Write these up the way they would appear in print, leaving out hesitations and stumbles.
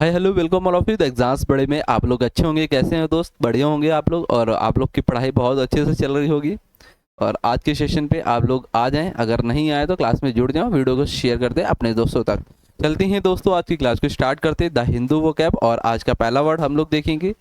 Hi hello welcome all of you the exams बड़े में आप लोग अच्छे होंगे। कैसे हैं दोस्त? बढ़िया होंगे आप लोग और आप लोग की पढ़ाई बहुत अच्छे से चल रही होगी। और आज के सेशन पे आप लोग आ जाएं, अगर नहीं आए तो क्लास में जुड़ जाओ, वीडियो को शेयर कर दें अपने दोस्तों तक। चलते हैं दोस्तों, आज की क्लास को स्टार्ट करते हैं। द हिंदू वोकैब और आज का पहला वर्ड हम लोग देखेंगे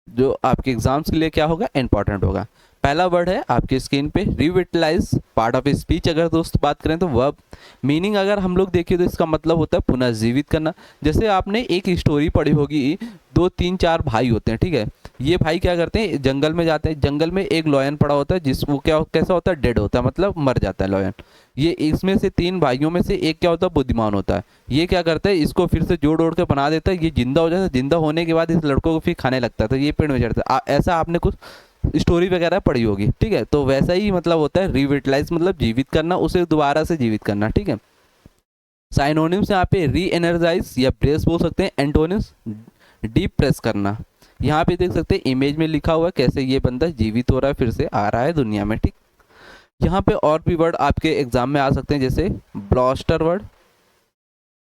जो आपके एग्जाम्स के लिए क्या होगा, इंपॉर्टेंट होगा। पहला वर्ड है आपके स्क्रीन पे रिविटलाइज, पार्ट ऑफ स्पीच अगर दोस्त बात करें तो वर्ब। मीनिंग अगर हम लोग देखें तो इसका मतलब होता है पुनर्जीवित करना। जैसे आपने एक स्टोरी पढ़ी होगी, दो तीन चार भाई होते हैं, ठीक है। ये भाई क्या करते हैं, जंगल में जाते हैं। जंगल में एक लॉयन पड़ा होता है, जिस वो क्या कैसा होता है, डेड होता है, मतलब मर जाता है लॉयन। ये इसमें से तीन भाइयों में से एक क्या होता है, बुद्धिमान होता है। ये क्या करता है, इसको फिर से जोड़ ओड़ के बना देता है। ये जिंदा हो जाता है, जिंदा होने के बाद इस लड़कों को फिर खाने लगता है, तो ये पेड़ में चढ़ता है। ऐसा आपने कुछ स्टोरी वगैरह पढ़ी होगी, ठीक है। तो वैसा ही मतलब होता है रिविटलाइज, मतलब जीवित करना, उसे दोबारा से जीवित करना, ठीक है। साइनोनिम्स यहाँ पे री एनर्जाइज या प्रेस बोल सकते हैं। एंटोनिम्स डीप प्रेस करना। यहाँ पे देख सकते हैं इमेज में लिखा हुआ है कैसे ये बंदा जीवित हो रहा है, फिर से आ रहा है दुनिया में, ठीक। यहाँ पे और भी वर्ड आपके एग्जाम में आ सकते हैं, जैसे ब्लास्टर वर्ड,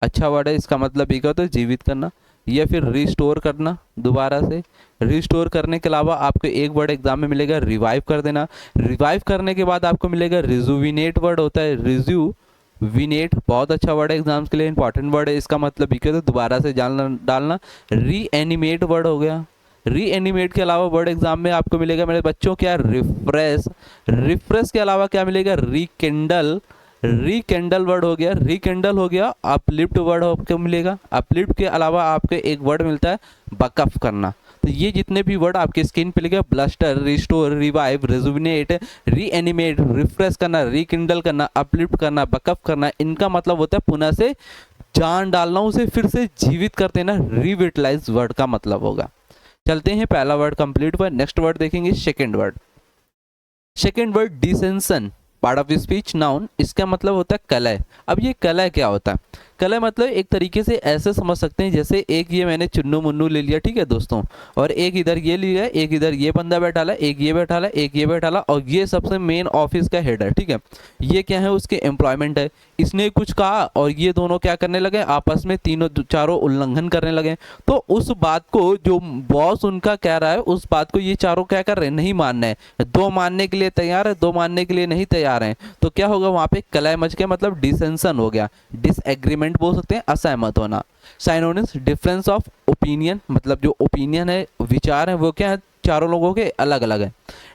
अच्छा वर्ड है। इसका मतलब ये क्या होता है, जीवित करना। या फिर रिस्टोर करना, दोबारा से रिस्टोर करने के अलावा आपको एक वर्ड एग्जाम में मिलेगा रिवाइव कर देना। रिवाइव करने के बाद आपको मिलेगा रिजुविनेट वर्ड होता है, रिज्यूविनेट, बहुत अच्छा वर्ड है, एग्जाम्स के लिए इंपॉर्टेंट वर्ड है। इसका मतलब ये क्या होता है, दोबारा से डालना डालना। री एनिमेट वर्ड हो गया। री एनिमेट के अलावा वर्ड एग्जाम में आपको मिलेगा मेरे बच्चों क्या, रिफ्रेश। रिफ्रेश के अलावा क्या मिलेगा, रिकिंडल। रिकेंडल वर्ड हो गया, रिकेंडल हो गया। अपलिफ्ट वर्ड आपको मिलेगा। अपलिफ्ट के अलावा आपको एक वर्ड मिलता है बकअप करना। तो ये जितने भी वर्ड आपके स्क्रीन पे लिखे, bluster, restore, revive, rejuvenate, reanimate, refresh करना, रिकिंडल करना, अपलिफ्ट करना, बकअप करना, इनका मतलब होता है पुनः से जान डालना, उसे फिर से जीवित कर देना। रिविटलाइज वर्ड का मतलब होगा। चलते हैं, पहला वर्ड कंप्लीट हुआ। नेक्स्ट वर्ड देखेंगे second word. Second word डिसेंशन, part of speech noun. इसका मतलब होता है कलय। अब ये कलय क्या होता है, कलय मतलब एक तरीके से ऐसे समझ सकते हैं जैसे एक ये मैंने चुन्नू मुन्नू ले लिया, ठीक है दोस्तों, और एक इधर ये लिया, एक इधर ये बंदा बैठा ला, एक ये बैठा ला, एक ये बैठा ला, और ये सबसे मेन ऑफिस का हेड है, ठीक है। ये क्या है, उसके एम्प्लॉयमेंट है। इसने कुछ कहा और ये दोनों क्या करने लगे, आपस में तीनों चारों उल्लंघन करने लगे। तो उस बात को जो बॉस उनका कह रहा है, उस बात को ये चारों क्या कर रहे हैं, नहीं मानना है। दो मानने के लिए तैयार है, दो मानने के लिए नहीं तैयार हैं। तो क्या होगा, वहां पे कलह मच गया, मतलब डिसेंशन हो गया। डिसएग्रीमेंट बोल सकते हैं, असहमत होना। साइनोनिम्स डिफरेंस ऑफ ओपिनियन, मतलब जो ओपिनियन है, विचार है, वो क्या है, चारों लोगों के अलग अलग है।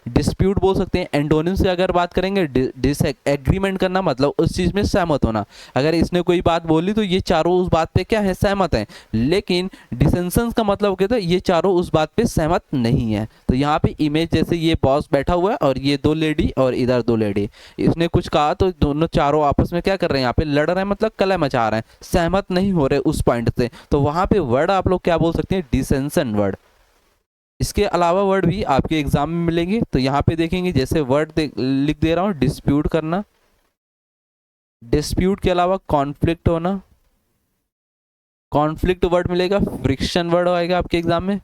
डिस्प्यूट बोल सकते हैं। एंटोनिम से अगर बात करेंगे, डिसएग्रीमेंट करना, मतलब उस चीज में सहमत होना। अगर इसने कोई बात बोली तो ये चारों उस बात पे क्या है, सहमत हैं। लेकिन डिसेंशन का मतलब क्या था, ये चारों उस बात पे सहमत नहीं है। तो यहाँ पे इमेज जैसे ये बॉस बैठा हुआ है और ये दो लेडी और इधर दो लेडी, इसने कुछ कहा तो दोनों चारों आपस में क्या कर रहे हैं, यहाँ पे लड़ रहे हैं, मतलब कलह मचा रहे हैं, सहमत नहीं हो रहे उस पॉइंट से। तो वहां पे वर्ड आप लोग क्या बोल सकते हैं, डिसेंशन वर्ड। इसके अलावा वर्ड भी आपके एग्जाम में मिलेंगे, तो यहाँ पे देखेंगे, जैसे वर्ड लिख दे रहा हूँ, डिस्प्यूट करना। डिस्प्यूट के अलावा कॉन्फ्लिक्ट होना, कॉन्फ्लिक्ट वर्ड मिलेगा। फ्रिक्शन वर्ड आएगा आपके एग्जाम में,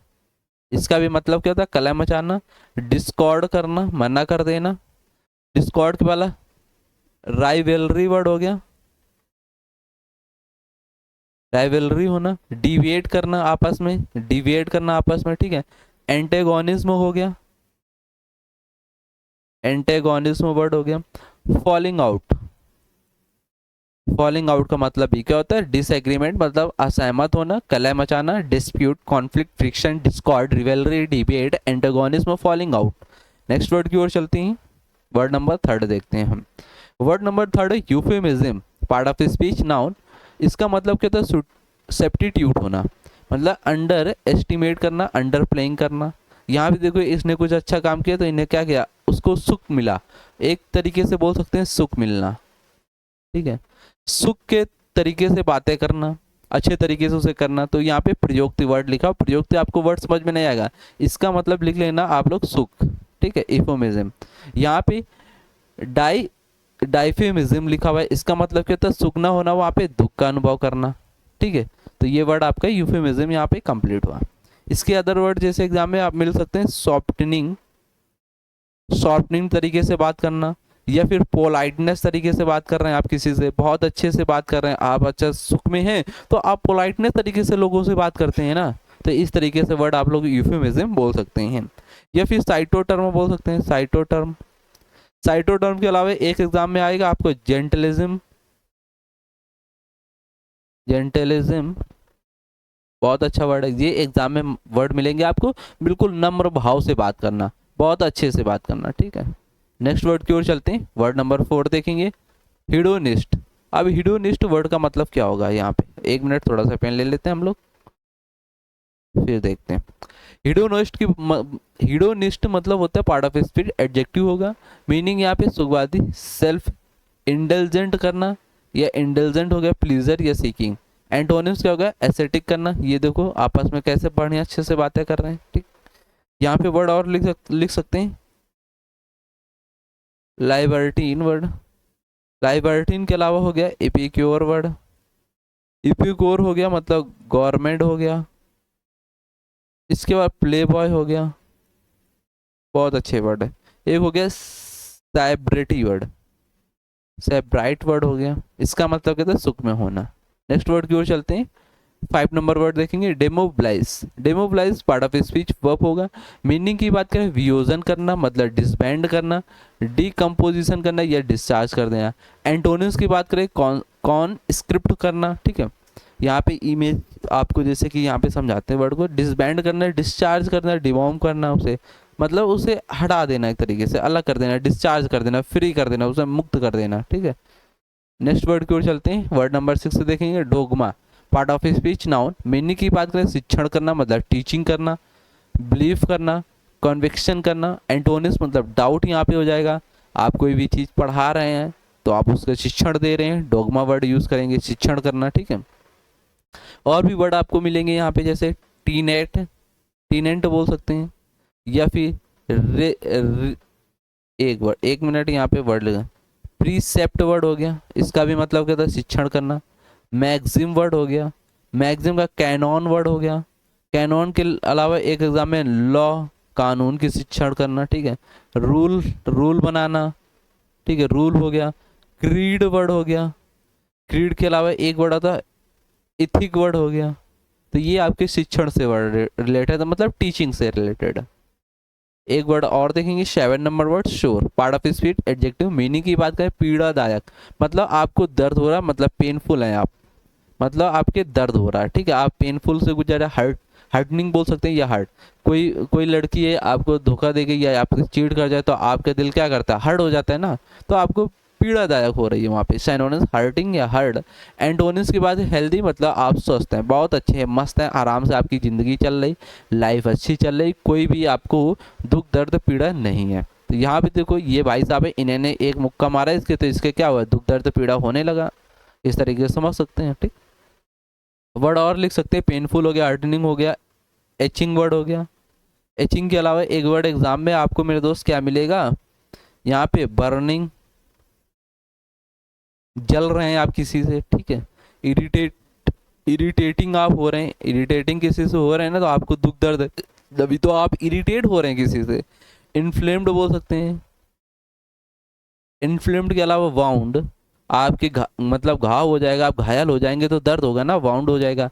इसका भी मतलब क्या होता है, कलह मचाना। डिस्कॉर्ड करना, मना कर देना। डिस्कॉर्ड के वाला राइवलरी वर्ड हो गया, राइवलरी होना। डिविएट करना आपस में, डिविएट करना आपस में, ठीक है। एंटेगोनिज्म हो गया, एंटेगोनिज्म वर्ड हो गया। फॉलिंग आउट, फॉलिंग आउट का मतलब ये क्या होता है, डिसएग्रीमेंट, मतलब असहमत होना, कलह मचाना। Dispute, conflict, friction, discord, rivalry, debate, antagonism, falling out. Next word की ओर चलते हैं, वर्ड नंबर थर्ड देखते हैं हम। वर्ड नंबर थर्ड है euphemism, part of speech noun. इसका मतलब क्या होता है, सब्स्टिट्यूट होना, मतलब अंडर एस्टिमेट करना, अंडर प्लेइंग करना। यहाँ भी देखो, इसने कुछ अच्छा काम किया तो इन्हें क्या किया, उसको सुख मिला। एक तरीके से बोल सकते हैं सुख मिलना, ठीक है। सुख के तरीके से बातें करना, अच्छे तरीके से उसे करना। तो यहाँ पे प्रयोक्ति वर्ड लिखा, प्रयोक्ति आपको वर्ड समझ में नहीं आएगा, इसका मतलब लिख लेना आप लोग सुख, ठीक है, इफोमिज्म। यहाँ पे डाई डाइफेमिज्म लिखा हुआ है, इसका मतलब क्या होता है, सुख ना होना, वहाँ पे दुख का अनुभव करना, ठीक है। तो ये वर्ड आपका यूफेमिज्म यहाँ पे कंप्लीट हुआ। इसके अदर वर्ड जैसे एग्जाम में आप मिल सकते हैं, सॉफ्टनिंग, सॉफ्टनिंग तरीके से बात करना, या फिर पोलाइटनेस तरीके से बात कर रहे हैं आप किसी से, बहुत अच्छे से बात कर रहे हैं आप, अच्छा सुख में हैं तो आप पोलाइटनेस तरीके से लोगों से बात करते हैं ना, तो इस तरीके से वर्ड आप लोग यूफेमिज्म बोल सकते हैं। या फिर साइटोटर्म बोल सकते हैं, साइटोटर्म। साइटोटर्म के अलावा एक एग्जाम में आएगा आपको जेंटलिज्म। जेंटलिज्म बहुत अच्छा वर्ड है, ये एग्जाम में वर्ड मिलेंगे आपको, बिल्कुल नम्र भाव से बात करना, बहुत अच्छे से बात करना, ठीक है। नेक्स्ट वर्ड की ओर चलते हैं, वर्ड नंबर 4 देखेंगे, हिडोनिस्ट। अब हिडोनिस्ट वर्ड का मतलब क्या होगा यहाँ पे, एक मिनट थोड़ा सा पेन ले लेते हैं हम लोग, फिर देखते हैं। हिडोनिस्ट मतलब होता है पार्ट ऑफ स्पीच, एडजेक्टिव होगा। मीनिंग यहाँ पे सुखवादी, सेल्फ इंडल्जेंट करना, या इंडल्जेंट हो गया प्लीजर या सीकिंग। एंटोनिम्स क्या होगा, एस्थेटिक करना। ये देखो आपस में कैसे बढ़िया अच्छे से बातें कर रहे हैं, ठीक। यहाँ पे वर्ड और लिख सकते हैं, लाइबर्टीन वर्ड। लाइबर्टीन के अलावा हो गया एपिक्योर वर्ड। एपिक्योर हो गया मतलब गवर्नमेंट हो गया। इसके बाद प्ले बॉय हो गया, बहुत अच्छे वर्ड है। एक हो गया सेब्रिटी वर्ड, सेब्राइट वर्ड हो गया, इसका मतलब कहते हैं सुख में होना। नेक्स्ट वर्ड की ओर चलते हैं, 5 नंबर वर्ड देखेंगे, डेमोबिलाइज। डेमोबिलाइज पार्ट ऑफ स्पीच वर्ब होगा। मीनिंग की बात करें, वियोजन करना मतलब डिसबैंड करना, डीकम्पोजिशन करना या डिस्चार्ज कर देना। एंटोनिम्स की बात करें, कौन स्क्रिप्ट करना, ठीक है। यहाँ पे इमेज आपको जैसे कि यहाँ पे समझाते हैं वर्ड को, डिसबैंड करना, डिस्चार्ज करना, डिवॉर्म करना, उसे मतलब उसे हटा देना, एक तरीके से अलग कर देना, डिस्चार्ज कर देना, फ्री कर देना, उसे मुक्त कर देना, ठीक है। नेक्स्ट वर्ड की ओर चलते हैं, वर्ड नंबर 6 से देखेंगे, dogma part of speech noun. Meaning की बात करें, शिक्षण करना मतलब टीचिंग करना, बिलीव करना, कन्विक्शन करना। एंटोनिम्स मतलब डाउट यहाँ पे हो जाएगा, आप कोई भी चीज़ पढ़ा रहे हैं तो आप उसका शिक्षण दे रहे हैं, डोगमा वर्ड यूज़ करेंगे, शिक्षण करना, ठीक है। और भी वर्ड आपको मिलेंगे यहाँ पे, जैसे टीनेट, टीनेंट बोल सकते हैं, या फिर एक वर्ड, एक मिनट यहाँ पे वर्ड लगा, प्रीसेप्ट वर्ड हो गया, इसका भी मतलब क्या था, शिक्षण करना। मैक्सिम वर्ड हो गया, मैक्सिम का कैनॉन वर्ड हो गया। कैनॉन के अलावा एक एग्जाम में लॉ, कानून की शिक्षण करना, ठीक है। रूल, रूल बनाना, ठीक है, रूल हो गया। क्रीड वर्ड हो गया, क्रीड के अलावा एक वर्ड आता इथिक वर्ड हो गया, तो ये आपके शिक्षण से वर्ड रिलेटेड है, मतलब टीचिंग से रिलेटेड है। एक वर्ड और देखेंगे, 7 number word, sure part of speech adjective. Meaning की बात करें, पीड़ादायक मतलब आपको दर्द हो रहा है, मतलब पेनफुल है आप, मतलब आपके दर्द हो रहा है, ठीक है, आप पेनफुल से गुजर, हर्ट, हर्टनिंग बोल सकते हैं, या हर्ट। कोई कोई लड़की है आपको धोखा दे गई या आपको चीट कर जाए तो आपका दिल क्या करता है, हर्ट हो जाता है ना, तो आपको पीड़ादायक हो रही है वहाँ पे, साइनोनिम्स हर्टिंग या हर्ट। एंटोनिम्स की बात है, हेल्दी मतलब आप स्वस्थ हैं, बहुत अच्छे हैं, मस्त हैं, आराम से आपकी ज़िंदगी चल रही, लाइफ अच्छी चल रही, कोई भी आपको दुख दर्द पीड़ा नहीं है। तो यहाँ पे देखो ये भाई साहब है, इन्होंने एक मुक्का मारा इसके, तो इसके क्या हुआ, दुख दर्द पीड़ा होने लगा, इस तरीके से समझ सकते हैं, ठीक। वर्ड और लिख सकते हैं, पेनफुल हो गया, हर्टनिंग हो गया, एचिंग वर्ड हो गया। एचिंग के अलावा एक वर्ड एग्जाम में आपको मेरे दोस्त क्या मिलेगा, यहाँ पे बर्निंग, जल रहे हैं आप किसी से, ठीक है। इरिटेटिंग आप हो रहे हैं, इरिटेटिंग किसी से हो रहे हैं ना, तो आपको दुख दर्द है, तभी तो आप इरिटेट हो रहे हैं किसी से। इन्फ्लेम्ड बोल सकते हैं। इन्फ्लेम्ड के अलावा वाउंड, आपके मतलब घाव हो जाएगा, आप घायल हो जाएंगे तो दर्द होगा ना, वाउंड हो जाएगा।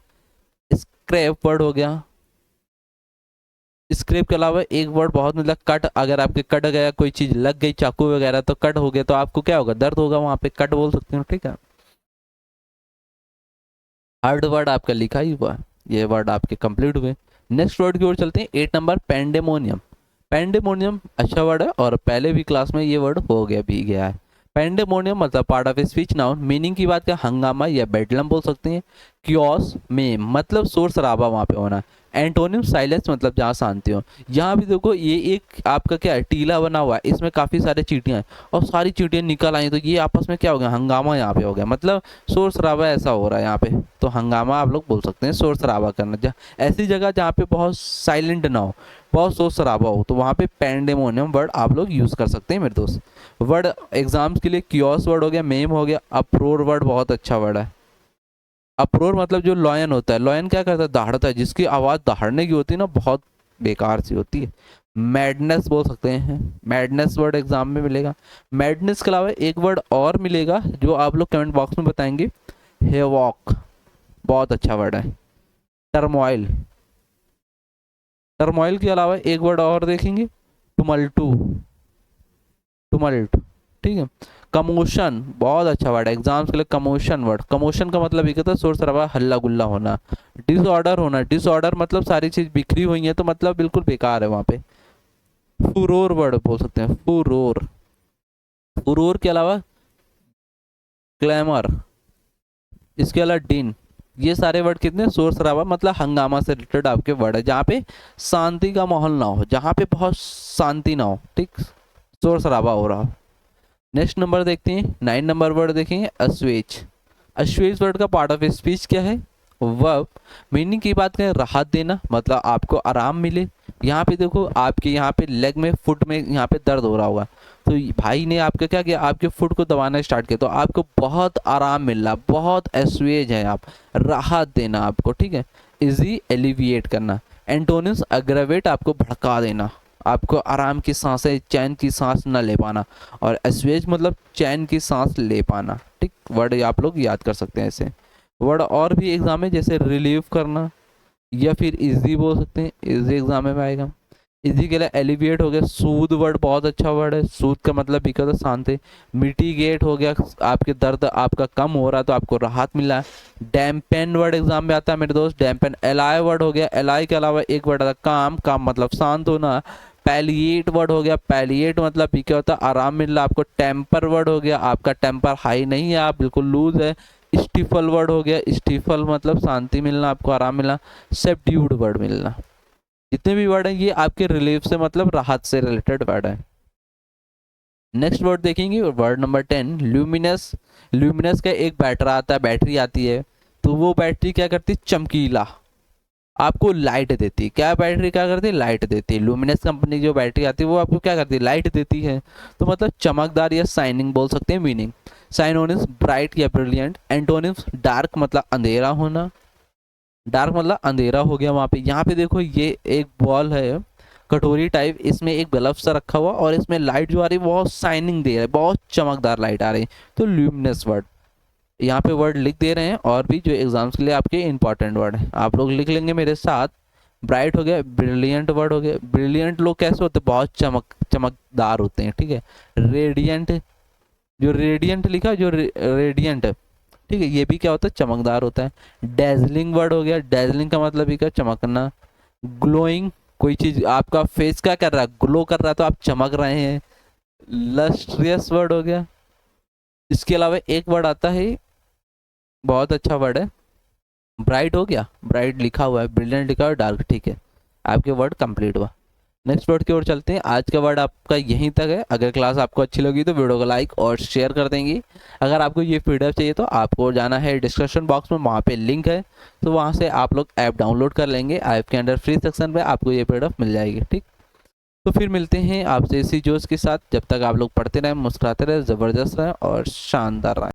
स्क्रैप वर्ड हो गया। स्क्रैप के अलावा एक वर्ड बहुत मतलब कट, अगर आपके कट गया, कोई चीज लग गई चाकू वगैरह तो कट हो गया, तो आपको क्या होगा, दर्द होगा, वहां पे कट बोल सकते हो, ठीक है। हार्ड वर्ड आपका लिखा ही हुआ, ये वर्ड आपके कंप्लीट हुए। नेक्स्ट वर्ड की ओर चलते हैं, 8 नंबर, पेंडेमोनियम। पेंडेमोनियम अच्छा वर्ड है और पहले भी क्लास में ये वर्ड हो गया भी गया है। पेंडेमोनियम मतलब part of speech noun. Meaning की बात क्या, हंगामा या बेडलम बोल सकते हैं। क्योस में मतलब शोर शराबा वहाँ पे होना। एंटोनिम साइलेंस मतलब जहाँ शांति हो। यहाँ भी देखो ये एक आपका क्या है, टीला बना हुआ है, इसमें काफ़ी सारे चींटियाँ हैं और सारी चींटियाँ निकल आई, तो ये आपस में क्या हो गया, हंगामा यहाँ पे हो गया, मतलब शोर शराबा ऐसा हो रहा है यहाँ पे, तो हंगामा आप लोग बोल सकते हैं, शोर शराबा करना। ऐसी जगह जहाँ पे बहुत साइलेंट ना हो, बहुत शोर शराबा हो, तो वहाँ पे पेंडेमोनियम वर्ड आप लोग यूज़ कर सकते हैं मेरे दोस्त। वर्ड एग्जाम्स के लिए क्योस वर्ड हो गया, मेम हो गया। अप्रोर वर्ड बहुत अच्छा वर्ड है। अप्रोर मतलब जो लॉयन होता है, लॉयन क्या करता है, दहाड़ता है, जिसकी आवाज़ दहाड़ने की होती है ना, बहुत बेकार सी होती है, मैडनेस बोल सकते हैं, मैडनेस वर्ड एग्जाम में मिलेगा। मैडनेस के अलावा एक वर्ड और मिलेगा जो आप लोग कमेंट बॉक्स में बताएंगे, हेवॉक, बहुत अच्छा वर्ड है। टर्मोइल, टर्मोइल के अलावा एक वर्ड और देखेंगे, टुमल्टू, टुमल्ट, ठीक है। कमोशन, बहुत अच्छा वर्ड है एग्जाम्स के लिए, कमोशन वर्ड। कमोशन का मतलब ये कहता है शोर शराबा, हल्ला गुल्ला होना। डिसऑर्डर होना, डिसऑर्डर मतलब सारी चीज बिखरी हुई है तो मतलब बिल्कुल बेकार है वहाँ पे। फुरोर वर्ड बोल सकते हैं, फुरोर। फुरोर के अलावा ग्लैमर, इसके अलावा डिन, ये सारे वर्ड कितने, शोर शराबा मतलब हंगामा से रिलेटेड आपके वर्ड है, जहाँ पे शांति का माहौल ना हो, जहाँ पे बहुत शांति ना हो, ठीक, शोर शराबा हो रहा हो। नेक्स्ट नंबर देखते हैं, 9 नंबर वर्ड देखेंगे, अस्वेज। अस्वेज वर्ड का पार्ट ऑफ स्पीच क्या है, वर्ब। मीनिंग की बात करें, राहत देना, मतलब आपको आराम मिले। यहाँ पे देखो आपके यहाँ पे लेग में, फुट में यहाँ पे दर्द हो रहा होगा, तो भाई ने आपका क्या किया, आपके फुट को दबाना स्टार्ट किया, तो आपको बहुत आराम मिल रहा, बहुत एस्वेज है आप, राहत देना आपको, ठीक है। इजी, एलिविएट करना। एंटोनिम्स, अग्रवेट, आपको भड़का देना, आपको आराम की सांसें, चैन की सांस न ले पाना। और एस्वेज मतलब चैन की सांस ले पाना, ठीक। वर्ड आप लोग याद कर सकते हैं ऐसे। वर्ड और भी एग्जाम में, जैसे रिलीव करना, या फिर इजी बोल सकते हैं, इजी एग्जाम में आएगा। इजी के लिए एलिविएट हो गया, सूद वर्ड बहुत अच्छा वर्ड है, सूद का मतलब भी कहता शांति। मिटिगेट हो गया, आपके दर्द आपका कम हो रहा है तो आपको राहत मिला है। डैम्पेन वर्ड एग्जाम में आता है मेरे दोस्त, डैम्पेन। एलाई वर्ड हो गया, एलाई के अलावा एक वर्ड आता काम, काम मतलब शांत होना। पैलिएट वर्ड हो गया, पैलिएट मतलब भी क्या होता है, आराम मिल रहा आपको। टेम्पर वर्ड हो गया, आपका टेम्पर हाई नहीं है, आप बिल्कुल लूज है। स्टीफल वर्ड हो गया, स्टीफल मतलब शांति मिलना, आपको आराम मिलना। सबड्यूड वर्ड मिलना। जितने भी वर्ड हैं ये आपके रिलीफ से मतलब राहत से रिलेटेड वर्ड है। नेक्स्ट वर्ड देखेंगे, वर्ड नंबर 10, ल्यूमिनस। ल्यूमिनस का एक बैटरी आता है, बैटरी आती है, तो वो बैटरी क्या करती है, चमकीला, आपको लाइट देती है। क्या बैटरी क्या करती है, लाइट देती है। लुमिनस कंपनी की जो बैटरी आती है वो आपको क्या करती है, लाइट देती है, तो मतलब चमकदार या शाइनिंग बोल सकते हैं मीनिंग। साइनोनिम्स, ब्राइट या ब्रिलियंट। एंटोनिम्स, डार्क मतलब अंधेरा होना, डार्क मतलब अंधेरा हो गया वहाँ पे। यहाँ पे देखो ये एक बॉल है, कटोरी टाइप, इसमें एक बल्ब सा रखा हुआ और इसमें लाइट जो आ रही है बहुत शाइनिंग दे रहा है, बहुत चमकदार लाइट आ रही है, तो ल्यूमिनस वर्ड। यहाँ पे वर्ड लिख दे रहे हैं और भी जो एग्जाम्स के लिए आपके इंपॉर्टेंट वर्ड है, आप लोग लिख लेंगे मेरे साथ। ब्राइट हो गया, ब्रिलियंट वर्ड हो गया। ब्रिलियंट लोग कैसे होते हैं, बहुत चमकदार होते हैं, ठीक है। रेडियंट, जो रेडियंट लिखा, जो रेडियंट, ठीक है, ये भी क्या होता है, चमकदार होता है। डेजलिंग वर्ड हो गया, डेजलिंग का मतलब भी क्या, चमकना। ग्लोइंग, कोई चीज आपका फेस क्या कर रहा है, ग्लो कर रहा है तो आप चमक रहे हैं। लस्ट्रियस वर्ड हो गया। इसके अलावा एक वर्ड आता है, बहुत अच्छा वर्ड है, ब्राइट हो गया, ब्राइट लिखा हुआ है, ब्रिलियंट लिखा हुआ है, डार्क, ठीक है, आपके वर्ड कंप्लीट हुआ। नेक्स्ट वर्ड की ओर चलते हैं। आज का वर्ड आपका यहीं तक है। अगर क्लास आपको अच्छी लगी तो वीडियो को लाइक और शेयर कर देंगे। अगर आपको ये पीडीएफ चाहिए तो आपको जाना है डिस्क्रिप्शन बॉक्स में, वहाँ पे लिंक है, तो वहाँ से आप लोग ऐप डाउनलोड कर लेंगे। ऐप के अंदर फ्री सेक्शन में आपको ये पीडीएफ मिल जाएगी, ठीक। तो फिर मिलते हैं आपसे इसी जोश के साथ, जब तक आप लोग पढ़ते रहें, मुस्कुराते रहें, ज़बरदस्त रहें और शानदार रहें।